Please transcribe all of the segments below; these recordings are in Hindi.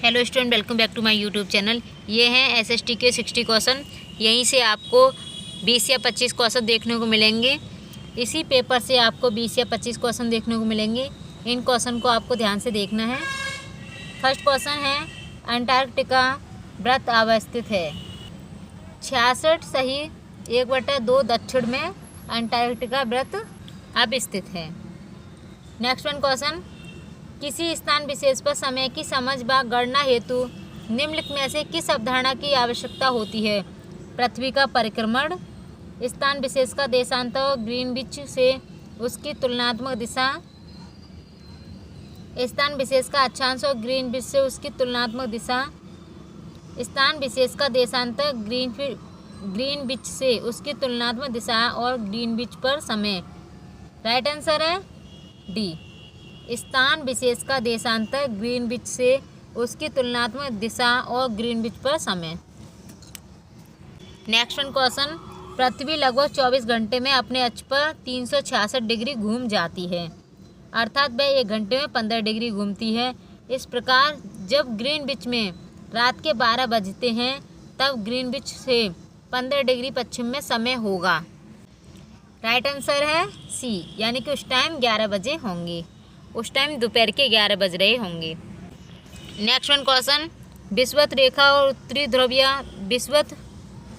Hello student, welcome back to my YouTube channel. ये हैं एसएसटी के 60 क्वेश्चन। यहीं से आपको 20 या 25 क्वेश्चन देखने को मिलेंगे। इसी पेपर से आपको 20 या 25 क्वेश्चन देखने को मिलेंगे। इन क्वेश्चन को आपको ध्यान से देखना है। फर्स्ट क्वेश्चन है, अंटार्कटिका वृत्त अवस्थित है। 66 सही 1/2 दक्षिण में अंटार्कटिका वृत्त अवस्थित है। नेक्स्ट वन क्वेश्चन, किसी स्थान विशेष पर समय की समझ व गणना हेतु निम्नलिखित में से किस अवधारणा की आवश्यकता होती है? पृथ्वी का परिक्रमण, स्थान विशेष का देशांतर ग्रीनविच से उसकी तुलनात्मक दिशा, स्थान विशेष का अक्षांश और ग्रीनविच से उसकी तुलनात्मक दिशा, स्थान विशेष का देशांतर ग्रीनविच से उसकी तुलनात्मक दिशा और ग्रीनविच पर समय। राइट आंसर है डी, स्थान विशेष का देशांतर ग्रीनविच से उसकी तुलनात्मक दिशा और ग्रीनविच पर समय। नेक्स्ट वन क्वेश्चन, पृथ्वी लगभग 24 घंटे में अपने अक्ष पर 366 डिग्री घूम जाती है, अर्थात वह 1 घंटे में 15 डिग्री घूमती है। इस प्रकार जब ग्रीनविच में रात के 12 बजते हैं तब ग्रीनविच से 15 डिग्री पश्चिम में समय होगा। राइट आंसर है सी, यानी कि उस टाइम 11 बजे होंगे। उस टाइम दोपहर के 11 बज रहे होंगे। नेक्स्ट वन क्वेश्चन, विषुवत रेखा और उत्तरी ध्रुव या विषुवत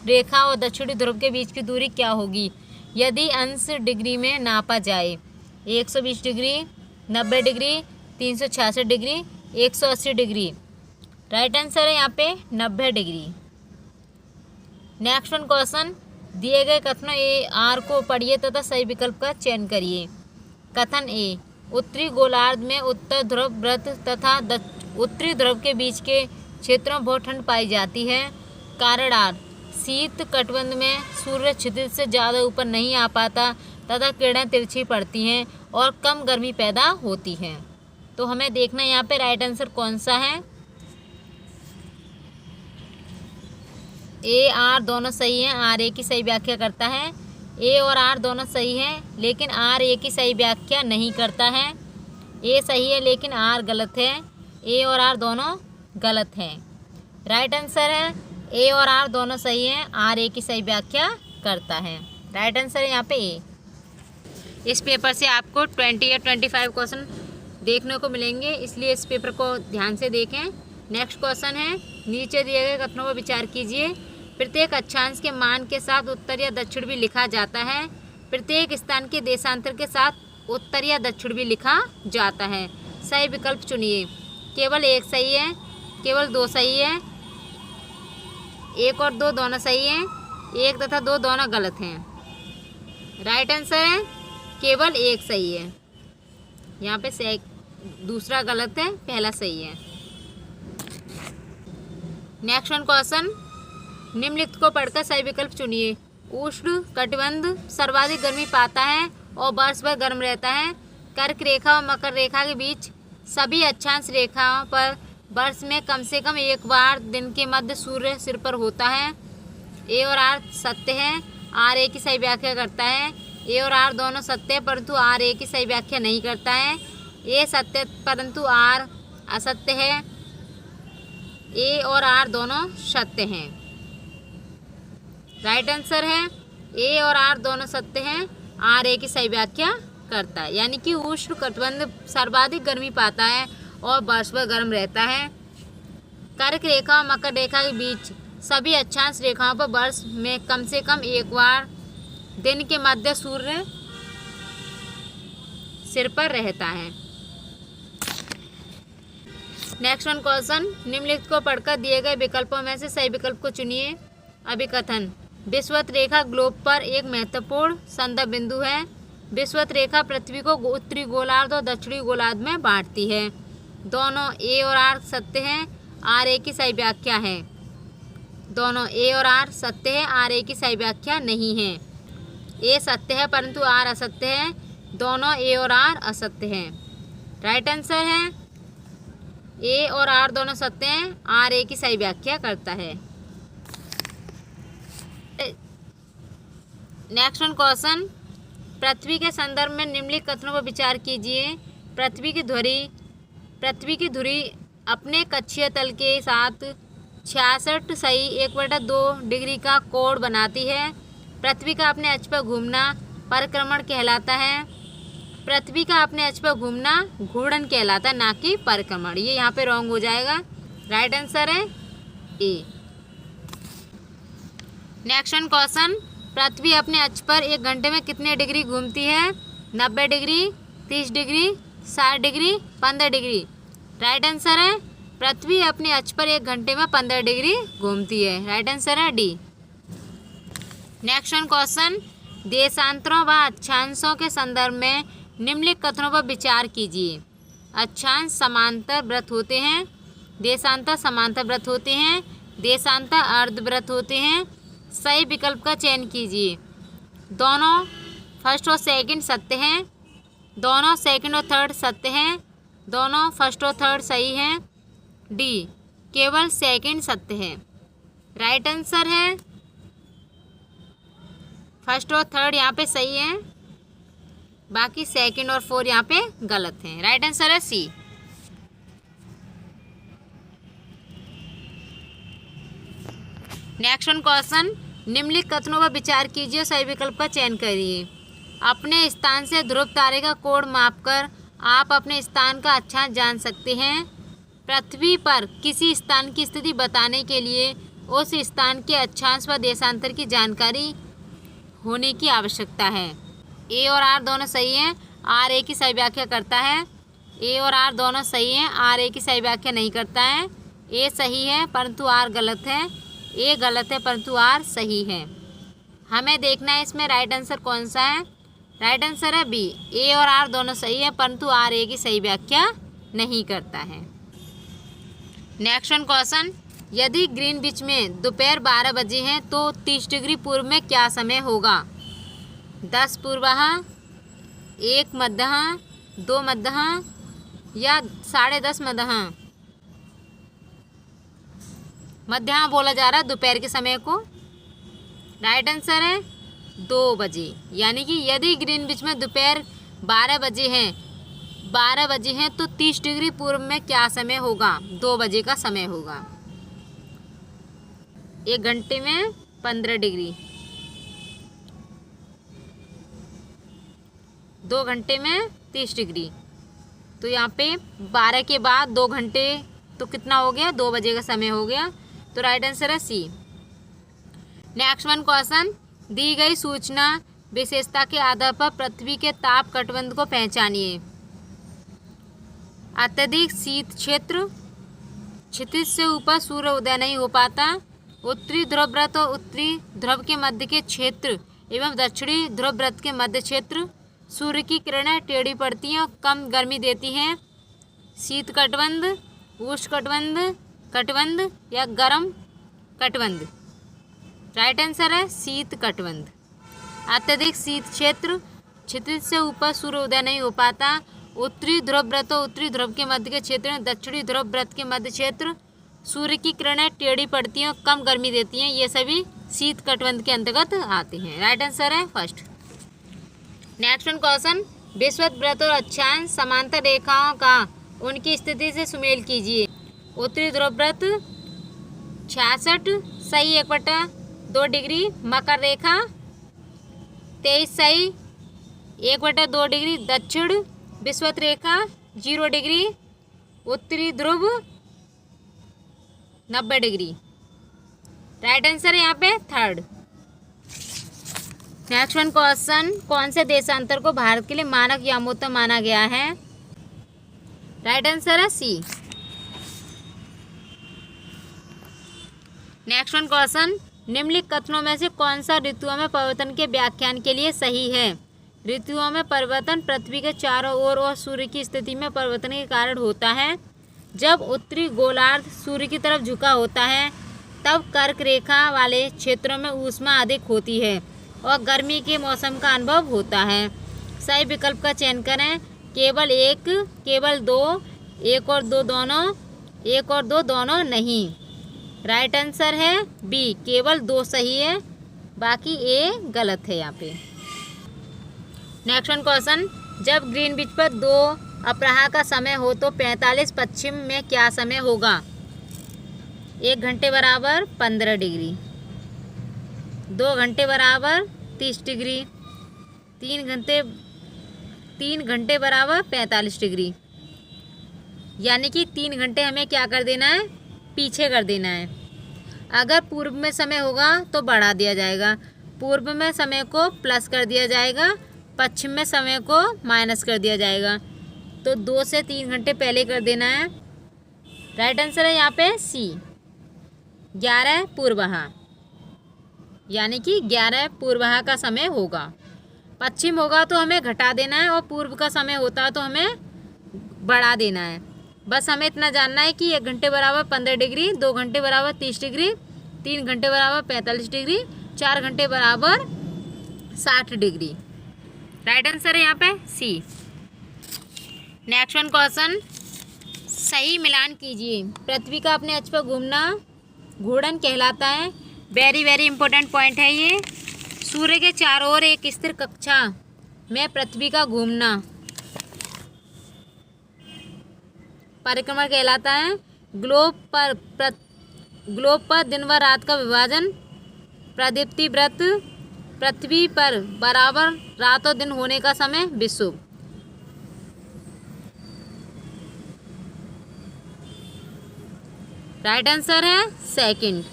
रेखा और दक्षिणी ध्रुव के बीच की दूरी क्या होगी यदि अंश डिग्री में नापा जाए? 120 degree, 90 degree, 366 degree, 180 degree. Right answer है यहाँ पे 90 डिग्री। नेक्स्ट वन क्वेश्चन, दिए गए कथनों ए आर को पढ़िए तथा सही विकल्प का चयन करिए। कथन ए, उत्तरी गोलार्ध में उत्तर ध्रुव वृत्त तथा उत्तरी ध्रुव के बीच के क्षेत्रों में बहुत ठंड पाई जाती है। कारण आर, शीत कटिबंध में सूर्य क्षितिज से ज़्यादा ऊपर नहीं आ पाता तथा किरणें तिरछी पड़ती हैं और कम गर्मी पैदा होती है। तो हमें देखना यहाँ पे राइट आंसर कौन सा है। ए आर दोनों सही हैं, आर ए की सही व्याख्या करता है। ए और आर दोनों सही हैं, लेकिन आर ए की सही व्याख्या नहीं करता है। ए सही है लेकिन आर गलत है। ए और आर दोनों गलत हैं। राइट आंसर है ए और आर दोनों सही हैं, आर ए की सही व्याख्या करता है। राइट आंसर है यहाँ पे ए। इस पेपर से आपको 20 या 25 क्वेश्चन देखने को मिलेंगे, इसलिए इस पेपर को ध्यान से देखें। नेक्स्ट क्वेश्चन है, नीचे दिए गए कथनों पर विचार कीजिए। प्रत्येक अक्षांश के मान के साथ उत्तर या दक्षिण भी लिखा जाता है। प्रत्येक स्थान के देशांतर के साथ उत्तर या दक्षिण भी लिखा जाता है। सही विकल्प चुनिए। केवल 1 सही है, केवल 2 सही है, 1 और 2 दोनों सही हैं, 1 तथा 2 दोनों गलत हैं। राइट आंसर है केवल 1 सही है। यहाँ पे दूसरा गलत है, पहला सही है। नेक्स्ट वन क्वेश्चन, निम्नलिखित को पढ़कर सही विकल्प चुनिए। उष्ण कटिबंध सर्वाधिक गर्मी पाता है और वर्ष भर गर्म रहता है। कर्क रेखा और मकर रेखा के बीच सभी अक्षांश रेखाओं पर वर्ष में कम से कम एक बार दिन के मध्य सूर्य सिर पर होता है। ए और आर सत्य है, आर ए की सही व्याख्या करता है। ए और आर दोनों सत्य है, परंतु आर ए की सही व्याख्या नहीं करता है। ए सत्य परंतु आर असत्य है। ए और आर दोनों सत्य हैं। राइट आंसर है ए और आर दोनों सत्य हैं, आर ए की सही व्याख्या करता है, यानी कि उष्ण कटिबंध सर्वाधिक गर्मी पाता है और वर्ष भर गर्म रहता है। कर्क रेखा और मकर रेखा के बीच सभी अक्षांश रेखाओं पर वर्ष में कम से कम एक बार दिन के मध्य सूर्य सिर पर रहता है। नेक्स्ट वन क्वेश्चन, निम्नलिखित को पढ़कर दिए गए विकल्पों में से सही विकल्प को चुनिए। अभिकथन, विषुवत रेखा ग्लोब पर एक महत्वपूर्ण संदर्भ बिंदु है। विषुवत रेखा पृथ्वी को उत्तरी गोलार्ध और दक्षिणी गोलार्ध में बांटती है। दोनों ए और आर सत्य हैं, आर ए की सही व्याख्या है। दोनों ए और आर सत्य है, आर ए की सही व्याख्या नहीं है। ए सत्य है परंतु आर असत्य है। दोनों ए और आर असत्य हैं। राइट आंसर है ए और आर दोनों सत्य हैं, आर ए की सही व्याख्या करता है। नेक्स्ट वन क्वेश्चन, पृथ्वी के संदर्भ में निम्नलिखित कथनों पर विचार कीजिए। पृथ्वी की धुरी अपने कक्षीय तल के साथ 66 सही 1/2 डिग्री का कोण बनाती है। पृथ्वी का अपने अक्ष पर घूमना परिक्रमण कहलाता है। पृथ्वी का अपने अक्ष पर घूमना घूर्णन कहलाता है, ना कि परिक्रमण। ये यहाँ पे रॉन्ग हो जाएगा। राइट आंसर है ए। नेक्स्ट वन क्वेश्चन, पृथ्वी अपने अक्ष पर 1 घंटे में कितने डिग्री घूमती है? 90 degree, 30 degree, 60 degree, 15 degree. Right answer है पृथ्वी अपने अक्ष पर 1 घंटे में 15 डिग्री घूमती है। राइट आंसर है डी। नेक्स्ट वन क्वेश्चन, देशांतरों व अक्षांशों के संदर्भ में निम्नलिखित कथनों पर विचार कीजिए। अक्षांश समांतर वृत्त होते हैं, देशांतर समांतर वृत्त होते हैं, देशांतर अर्धवृत्त होते हैं। सही विकल्प का चयन कीजिए। दोनों फर्स्ट और सेकंड सत्य हैं, दोनों सेकंड और थर्ड सत्य हैं, दोनों फर्स्ट और थर्ड सही हैं। डी, केवल सेकंड सत्य है। राइट आंसर है फर्स्ट और थर्ड यहाँ पे सही है, बाकी सेकंड और फोर्थ यहाँ पे गलत हैं। राइट आंसर है सी। नेक्स्ट वन क्वेश्चन, निम्नलिखित कथनों पर विचार कीजिए, सही विकल्प का चयन करिए। अपने स्थान से ध्रुव तारे का कोण मापकर आप अपने स्थान का अक्षांश जान सकते हैं। पृथ्वी पर किसी स्थान की स्थिति बताने के लिए उस स्थान के अक्षांश व देशांतर की जानकारी होने की आवश्यकता है। ए और आर दोनों सही हैं, आर ए की सही व्याख्या करता है। ए और आर दोनों सही हैं, आर ए की सही व्याख्या नहीं करता है। ए सही है परंतु आर गलत है, ए गलत है परंतु आर सही है। हमें देखना है इसमें राइट आंसर कौन सा है। राइट आंसर है बी, ए और आर दोनों सही है परंतु आर ए की सही व्याख्या नहीं करता है। नेक्स्ट वन क्वेश्चन, यदि ग्रीनविच में दोपहर 12 बजे हैं तो 30 डिग्री पूर्व में क्या समय होगा? 10 पूर्वाह, 1 मध्याह्न, 2 मध्याह्न या 10:30 मध्याह्न? मध्याह्न बोला जा रहा है दोपहर के समय को। राइट आंसर है 2 बजे, यानी कि यदि ग्रीनविच में दोपहर 12 बजे हैं तो 30 डिग्री पूर्व में क्या समय होगा? 2 बजे का समय होगा। 1 घंटे में 15 डिग्री, 2 घंटे में 30 डिग्री। तो यहाँ पे 12 के बाद 2 घंटे तो कितना हो गया? 2 बजे का समय हो गया। तो राइट आंसर है सी। नेक्स्ट वन क्वेश्चन, दी गई सूचना विशेषता के आधार पर पृथ्वी के ताप कटबंध को पहचानिए। अत्यधिक शीत क्षेत्र, क्षितिज से ऊपर सूर्य उदय नहीं हो पाता, उत्तरी ध्रुव व्रत और उत्तरी ध्रुव के मध्य के क्षेत्र एवं दक्षिणी ध्रुव व्रत के मध्य क्षेत्र, सूर्य की किरणें टेढ़ी पड़ती हैं और कम गर्मी देती हैं। शीत कटबंध, उष्ण कटबंध, कटबंध या गर्म कटबंध? राइट आंसर है शीत कटबंध। अत्यधिक शीत क्षेत्र, क्षितिज से ऊपर सूर्य उदय नहीं हो पाता, उत्तरी ध्रुव व्रत और उत्तरी ध्रुव के मध्य के क्षेत्र में दक्षिणी ध्रुव व्रत के मध्य क्षेत्र, सूर्य की किरणें टेढ़ी पड़ती हैं और कम गर्मी देती हैं, ये सभी शीत कटबंध के अंतर्गत आते हैं। राइट आंसर है फर्स्ट। नेक्स्ट वन क्वेश्चन, विषुवत वृत्त और अक्षांश समांतर रेखाओं का उनकी स्थिति से सुमेल कीजिए। उत्तरी ध्रुव व्रत 66 सही 1/2 डिग्री, मकर रेखा 23 सही 1/2 डिग्री, दक्षिण विषुवत रेखा 0 डिग्री, उत्तरी ध्रुव 90 डिग्री। राइट आंसर है यहाँ पे थर्ड। नेक्स्ट वन क्वेश्चन, कौन से देशांतर को भारत के लिए मानक यामोत्तम माना गया है? राइट आंसर है सी। नेक्स्ट वन क्वेश्चन, निम्नलिखित कथनों में से कौन सा ऋतुओं में परिवर्तन के व्याख्यान के लिए सही है? ऋतुओं में परिवर्तन पृथ्वी के चारों ओर और सूर्य की स्थिति में परिवर्तन के कारण होता है। जब उत्तरी गोलार्ध सूर्य की तरफ झुका होता है तब कर्क रेखा वाले क्षेत्रों में ऊष्मा अधिक होती है और गर्मी के मौसम का अनुभव होता है। सही विकल्प का चयन करें। केवल एक, केवल दो, एक और दो दोनों, एक और दो दोनों नहीं। राइट आंसर है बी, केवल 2 सही है, बाकी ए गलत है यहाँ पे। नेक्स्ट वन क्वेश्चन, जब ग्रीनविच पर 2 अपराह्न का समय हो तो 45 पश्चिम में क्या समय होगा? 1 घंटे बराबर 15 डिग्री, 2 घंटे बराबर 30 डिग्री, 3 घंटे बराबर 45 डिग्री। यानी कि 3 घंटे हमें क्या कर देना है? पीछे कर देना है। अगर पूर्व में समय होगा तो बढ़ा दिया जाएगा, पूर्व में समय को प्लस कर दिया जाएगा, पश्चिम में समय को माइनस कर दिया जाएगा। तो 2 से 3 घंटे पहले कर देना है। राइट आंसर है यहाँ पे सी, 11 पूर्वाह, यानी कि 11 पूर्वाह का समय होगा। पश्चिम होगा तो हमें घटा देना है और पूर्व का समय होता है तो हमें बढ़ा देना है। बस हमें इतना जानना है कि 1 घंटे बराबर 15 डिग्री, 2 घंटे बराबर 30 डिग्री, 3 घंटे बराबर 45 डिग्री, 4 घंटे बराबर 60 डिग्री। राइट आंसर है यहाँ पे सी। नेक्स्ट वन क्वेश्चन, सही मिलान कीजिए। पृथ्वी का अपने अक्ष पर घूमना घूर्णन कहलाता है। वेरी वेरी इंपॉर्टेंट पॉइंट है ये। सूर्य के चारों ओर एक स्थिर कक्षा में पृथ्वी का घूमना परिक्रमा कहलाता है। ग्लोब पर दिन व रात का विभाजन प्रदीप्ति व्रत, पृथ्वी पर बराबर रात और दिन होने का समय विषुव। राइट आंसर है सेकंड।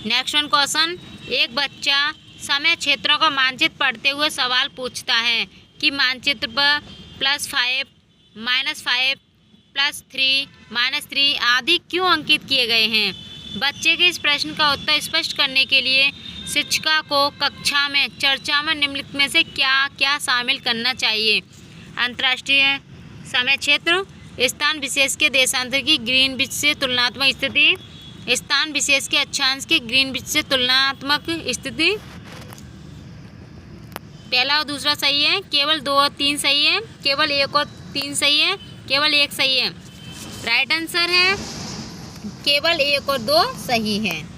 नेक्स्ट वन क्वेश्चन, एक बच्चा समय क्षेत्रों का मानचित्र पढ़ते हुए सवाल पूछता है कि मानचित्र पर +5, -5, +3, -3 आदि क्यों अंकित किए गए हैं। बच्चे के इस प्रश्न का उत्तर स्पष्ट करने के लिए शिक्षिका को कक्षा में चर्चा में निम्नलिखित में से क्या क्या शामिल करना चाहिए। अंतर्राष्ट्रीय समय क्षेत्र, स्थान विशेष के देशांतर की ग्रीनविच से तुलनात्मक स्थिति, स्थान विशेष के अक्षांश के ग्रीनविच से तुलनात्मक स्थिति। पहला और दूसरा सही है, केवल 2 और 3 सही है, केवल 1 और 3 सही है, केवल 1 सही है। राइट आंसर है केवल 1 और 2 सही है।